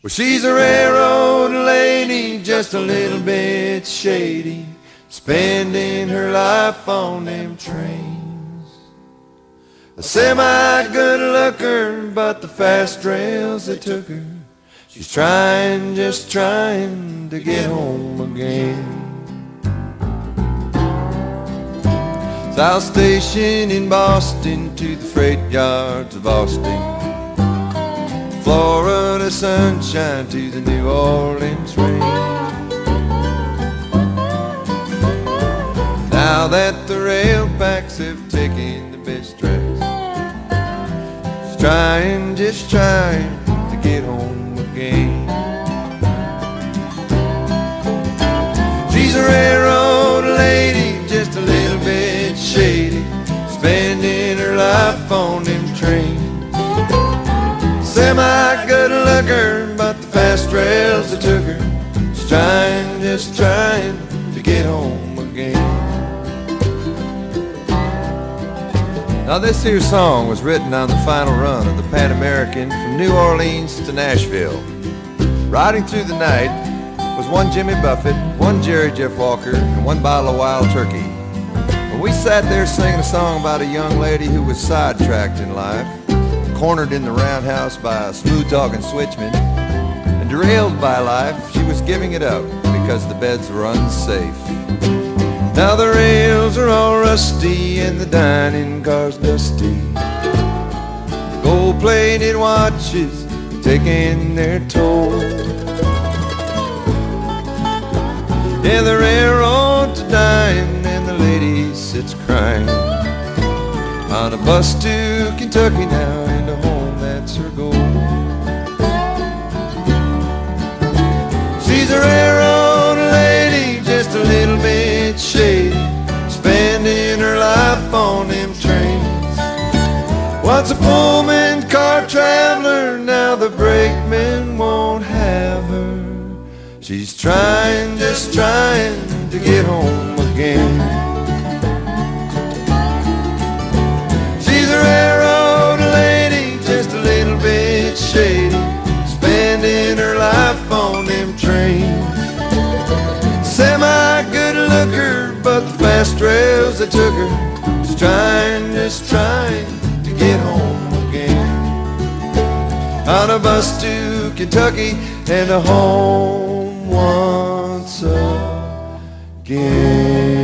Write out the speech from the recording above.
Well, she's a railroad lady, just a little bit shady, spending her life on them trains. A semi-good looker, but the fast rails that took her. She's trying, just trying to get home again. South Station in Boston to the freight yards of Austin, Florida sunshine to the New Orleans rain. Now that the rail packs have taken the best tracks, she's trying, just trying to get home again. She's a railroad lady, just a little bit shady, spending her life on them trains. Semi-good looker, but the fast rails that took her. She's trying, just trying to get home again. Now this here song was written on the final run of the Pan American from New Orleans to Nashville. Riding through the night was one Jimmy Buffett, one Jerry Jeff Walker, and one bottle of Wild Turkey. When we sat there singing a song about a young lady who was sidetracked in life, cornered in the roundhouse by a smooth-talking switchman, and derailed by life, she was giving it up because the beds were unsafe. Now the rails are all rusty and the dining car's dusty. Gold-plated watches taking their toll. Yeah, the railroad's dying and the lady sits crying on a bus to Kentucky now, and a home, that's her goal. She's a railroad lady, just a little bit shady, spending her life on them trains. Once a Pullman car traveler, now the brakeman won't have her. She's trying, just trying to get home again. She's a railroad lady, just a little bit shady, spending her life on them trains. Semi-good looker, but the fast rails that took her. She's trying, just trying to get home again. On a bus to Kentucky and a home once again.